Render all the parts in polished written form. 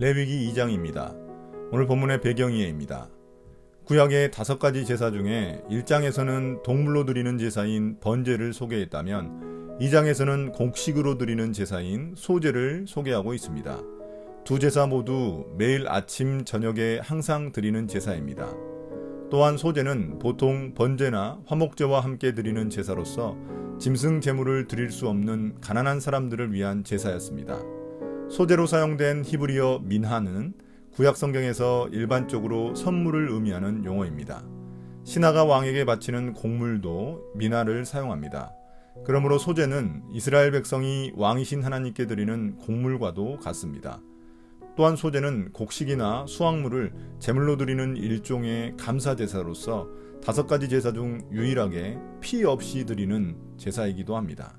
레위기 2장입니다. 오늘 본문의 배경이에입니다. 구약의 5가지 제사 중에 1장에서는 동물로 드리는 제사인 번제를 소개했다면 2장에서는 곡식으로 드리는 제사인 소제를 소개하고 있습니다. 두 제사 모두 매일 아침 저녁에 항상 드리는 제사입니다. 또한 소제는 보통 번제나 화목제와 함께 드리는 제사로서 짐승 제물을 드릴 수 없는 가난한 사람들을 위한 제사였습니다. 소제로 사용된 히브리어 민하는 구약 성경에서 일반적으로 선물을 의미하는 용어입니다. 신하가 왕에게 바치는 곡물도 미나를 사용합니다. 그러므로 소제는 이스라엘 백성이 왕이신 하나님께 드리는 곡물과도 같습니다. 또한 소제는 곡식이나 수확물을 제물로 드리는 일종의 감사 제사로서 5가지 제사 중 유일하게 피 없이 드리는 제사이기도 합니다.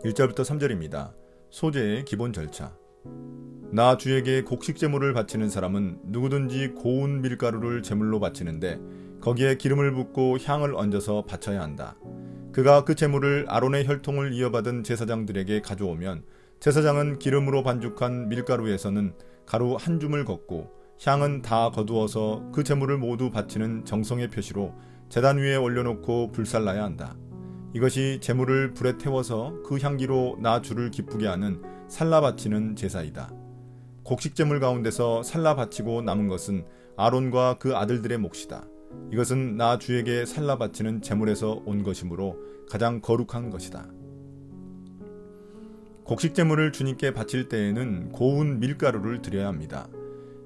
1절부터 3절입니다. 소제의 기본 절차. 나 주에게 곡식 제물을 바치는 사람은 누구든지 고운 밀가루를 제물로 바치는데 거기에 기름을 붓고 향을 얹어서 바쳐야 한다. 그가 그 제물을 아론의 혈통을 이어받은 제사장들에게 가져오면 제사장은 기름으로 반죽한 밀가루에서는 가루 한 줌을 걷고 향은 다 거두어서 그 제물을 모두 바치는 정성의 표시로 제단 위에 올려놓고 불살라야 한다. 이것이 제물을 불에 태워서 그 향기로 나 주를 기쁘게 하는 살라 바치는 제사이다. 곡식 제물 가운데서 살라 바치고 남은 것은 아론과 그 아들들의 몫이다. 이것은 나 주에게 살라 바치는 제물에서 온 것이므로 가장 거룩한 것이다. 곡식 제물을 주님께 바칠 때에는 고운 밀가루를 드려야 합니다.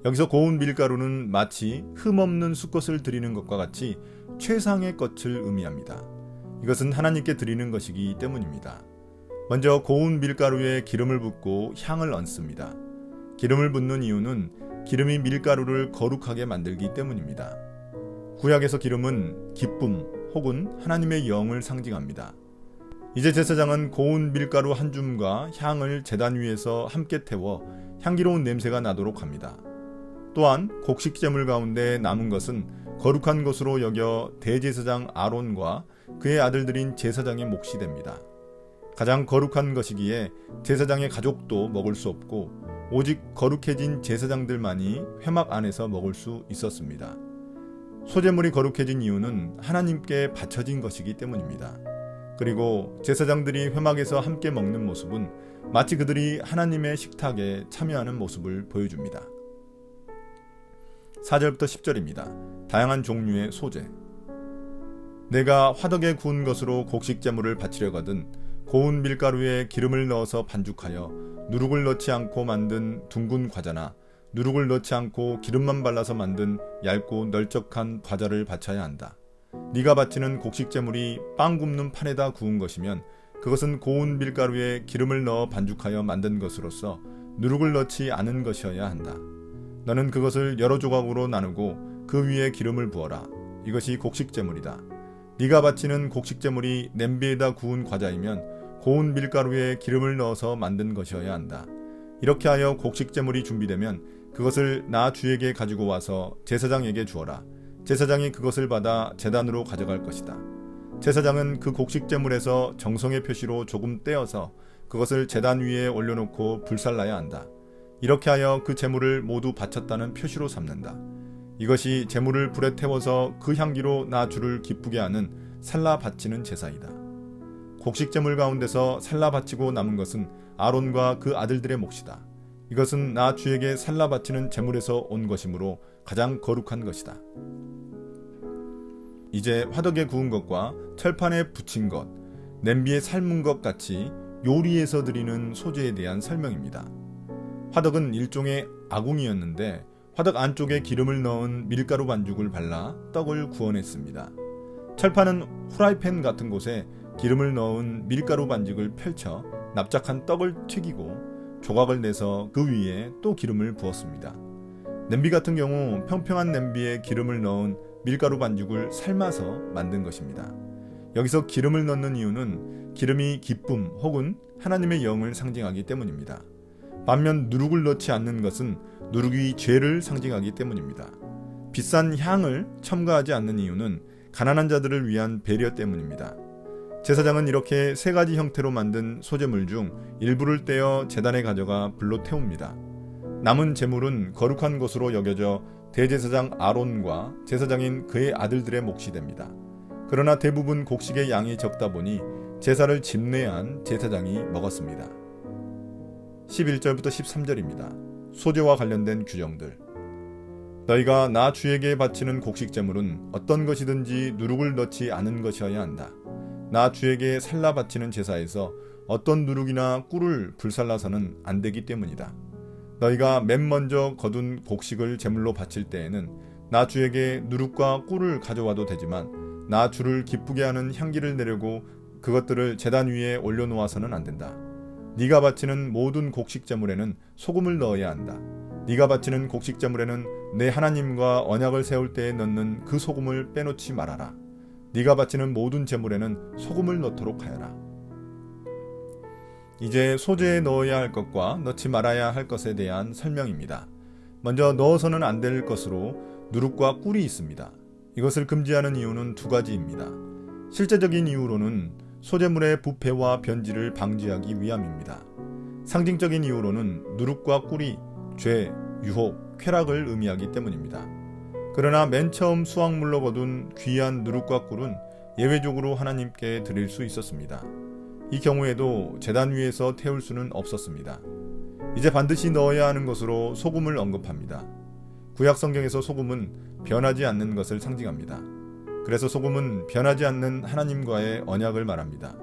여기서 고운 밀가루는 마치 흠없는 수것을 드리는 것과 같이 최상의 것을 의미합니다. 이것은 하나님께 드리는 것이기 때문입니다. 먼저 고운 밀가루에 기름을 붓고 향을 얹습니다. 기름을 붓는 이유는 기름이 밀가루를 거룩하게 만들기 때문입니다. 구약에서 기름은 기쁨 혹은 하나님의 영을 상징합니다. 이제 제사장은 고운 밀가루 한 줌과 향을 제단 위에서 함께 태워 향기로운 냄새가 나도록 합니다. 또한 곡식 제물 가운데 남은 것은 거룩한 것으로 여겨 대제사장 아론과 그의 아들들인 제사장의 몫이 됩니다. 가장 거룩한 것이기에 제사장의 가족도 먹을 수 없고 오직 거룩해진 제사장들만이 회막 안에서 먹을 수 있었습니다. 소제물이 거룩해진 이유는 하나님께 바쳐진 것이기 때문입니다. 그리고 제사장들이 회막에서 함께 먹는 모습은 마치 그들이 하나님의 식탁에 참여하는 모습을 보여줍니다. 4절부터 10절입니다. 다양한 종류의 소제. 내가 화덕에 구운 것으로 곡식 제물을 바치려거든 고운 밀가루에 기름을 넣어서 반죽하여 누룩을 넣지 않고 만든 둥근 과자나 누룩을 넣지 않고 기름만 발라서 만든 얇고 널쩍한 과자를 바쳐야 한다. 네가 바치는 곡식 제물이 빵 굽는 판에다 구운 것이면 그것은 고운 밀가루에 기름을 넣어 반죽하여 만든 것으로서 누룩을 넣지 않은 것이어야 한다. 너는 그것을 여러 조각으로 나누고 그 위에 기름을 부어라. 이것이 곡식 제물이다. 네가 바치는 곡식 제물이 냄비에다 구운 과자이면 고운 밀가루에 기름을 넣어서 만든 것이어야 한다. 이렇게 하여 곡식 제물이 준비되면 그것을 나 주에게 가지고 와서 제사장에게 주어라. 제사장이 그것을 받아 제단으로 가져갈 것이다. 제사장은 그 곡식 제물에서 정성의 표시로 조금 떼어서 그것을 제단 위에 올려놓고 불살라야 한다. 이렇게 하여 그 제물을 모두 바쳤다는 표시로 삼는다. 이것이 제물을 불에 태워서 그 향기로 나 주를 기쁘게 하는 살라 바치는 제사이다. 곡식 제물 가운데서 살라 바치고 남은 것은 아론과 그 아들들의 몫이다. 이것은 나 주에게 살라 바치는 제물에서 온 것이므로 가장 거룩한 것이다. 이제 화덕에 구운 것과 철판에 붙인 것, 냄비에 삶은 것 같이 요리에서 드리는 소제에 대한 설명입니다. 화덕은 일종의 아궁이였는데 화덕 안쪽에 기름을 넣은 밀가루 반죽을 발라 떡을 구워냈습니다. 철판은 후라이팬 같은 곳에 기름을 넣은 밀가루 반죽을 펼쳐 납작한 떡을 튀기고 조각을 내서 그 위에 또 기름을 부었습니다. 냄비 같은 경우 평평한 냄비에 기름을 넣은 밀가루 반죽을 삶아서 만든 것입니다. 여기서 기름을 넣는 이유는 기름이 기쁨 혹은 하나님의 영을 상징하기 때문입니다. 반면 누룩을 넣지 않는 것은 누룩이 죄를 상징하기 때문입니다. 비싼 향을 첨가하지 않는 이유는 가난한 자들을 위한 배려 때문입니다. 제사장은 이렇게 3가지 형태로 만든 소제물 중 일부를 떼어 제단에 가져가 불로 태웁니다. 남은 제물은 거룩한 것으로 여겨져 대제사장 아론과 제사장인 그의 아들들의 몫이 됩니다. 그러나 대부분 곡식의 양이 적다 보니 제사를 집례한 제사장이 먹었습니다. 11절부터 13절입니다. 소제와 관련된 규정들. 너희가 나 주에게 바치는 곡식 제물은 어떤 것이든지 누룩을 넣지 않은 것이어야 한다. 나 주에게 살라 바치는 제사에서 어떤 누룩이나 꿀을 불살라서는 안 되기 때문이다. 너희가 맨 먼저 거둔 곡식을 제물로 바칠 때에는 나 주에게 누룩과 꿀을 가져와도 되지만 나 주를 기쁘게 하는 향기를 내려고 그것들을 제단 위에 올려놓아서는 안 된다. 네가 바치는 모든 곡식 제물에는 소금을 넣어야 한다. 네가 바치는 곡식 제물에는 내 하나님과 언약을 세울 때에 넣는 그 소금을 빼놓지 말아라. 네가 바치는 모든 제물에는 소금을 넣도록 하여라. 이제 소제에 넣어야 할 것과 넣지 말아야 할 것에 대한 설명입니다. 먼저 넣어서는 안 될 것으로 누룩과 꿀이 있습니다. 이것을 금지하는 이유는 두 가지입니다. 실제적인 이유로는 소제물의 부패와 변질을 방지하기 위함입니다. 상징적인 이유로는 누룩과 꿀이 죄, 유혹, 쾌락을 의미하기 때문입니다. 그러나 맨 처음 수확물로 거둔 귀한 누룩과 꿀은 예외적으로 하나님께 드릴 수 있었습니다. 이 경우에도 제단 위에서 태울 수는 없었습니다. 이제 반드시 넣어야 하는 것으로 소금을 언급합니다. 구약 성경에서 소금은 변하지 않는 것을 상징합니다. 그래서 소금은 변하지 않는 하나님과의 언약을 말합니다.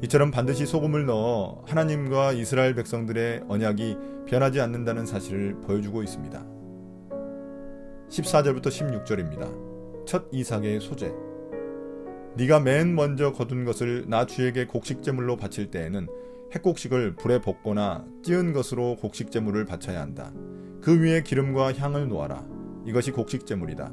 이처럼 반드시 소금을 넣어 하나님과 이스라엘 백성들의 언약이 변하지 않는다는 사실을 보여주고 있습니다. 14절부터 16절입니다. 첫 이삭의 소제. 네가 맨 먼저 거둔 것을 나 주에게 곡식제물로 바칠 때에는 핵곡식을 불에 볶거나 찌은 것으로 곡식제물을 바쳐야 한다. 그 위에 기름과 향을 놓아라. 이것이 곡식제물이다.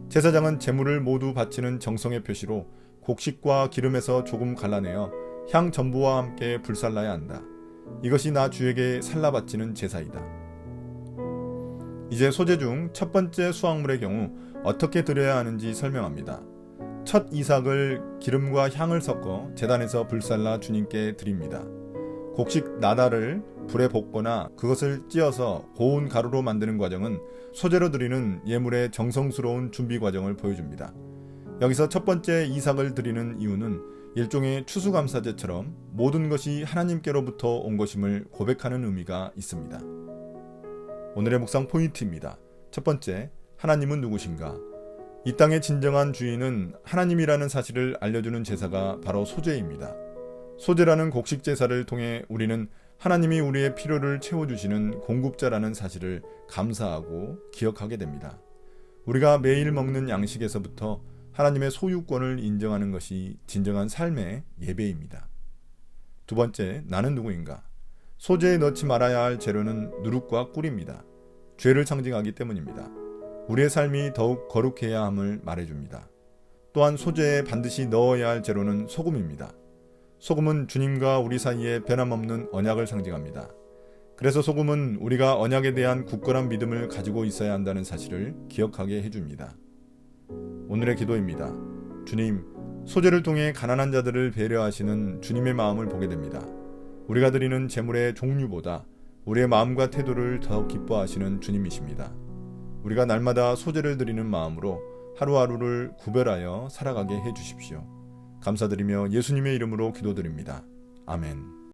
제사장은 제물을 모두 바치는 정성의 표시로 곡식과 기름에서 조금 갈라내어 향 전부와 함께 불살라야 한다. 이것이 나 주에게 살라 바치는 제사이다. 이제 소제 중 첫 번째 수확물의 경우 어떻게 드려야 하는지 설명합니다. 첫 이삭을 기름과 향을 섞어 제단에서 불살라 주님께 드립니다. 곡식 나달을 불에 볶거나 그것을 찧어서 고운 가루로 만드는 과정은 소제로 드리는 예물의 정성스러운 준비 과정을 보여줍니다. 여기서 첫 번째 이삭을 드리는 이유는 일종의 추수감사제처럼 모든 것이 하나님께로부터 온 것임을 고백하는 의미가 있습니다. 오늘의 묵상 포인트입니다. 첫 번째, 하나님은 누구신가? 이 땅의 진정한 주인은 하나님이라는 사실을 알려주는 제사가 바로 소제입니다. 소제라는 곡식 제사를 통해 우리는 하나님이 우리의 필요를 채워주시는 공급자라는 사실을 감사하고 기억하게 됩니다. 우리가 매일 먹는 양식에서부터 하나님의 소유권을 인정하는 것이 진정한 삶의 예배입니다. 두 번째, 나는 누구인가? 소제에 넣지 말아야 할 재료는 누룩과 꿀입니다. 죄를 상징하기 때문입니다. 우리의 삶이 더욱 거룩해야 함을 말해줍니다. 또한 소제에 반드시 넣어야 할 재료는 소금입니다. 소금은 주님과 우리 사이에 변함없는 언약을 상징합니다. 그래서 소금은 우리가 언약에 대한 굳건한 믿음을 가지고 있어야 한다는 사실을 기억하게 해줍니다. 오늘의 기도입니다. 주님, 소제를 통해 가난한 자들을 배려하시는 주님의 마음을 보게 됩니다. 우리가 드리는 제물의 종류보다 우리의 마음과 태도를 더 기뻐하시는 주님이십니다. 우리가 날마다 소제를 드리는 마음으로 하루하루를 구별하여 살아가게 해주십시오. 감사드리며 예수님의 이름으로 기도드립니다. 아멘.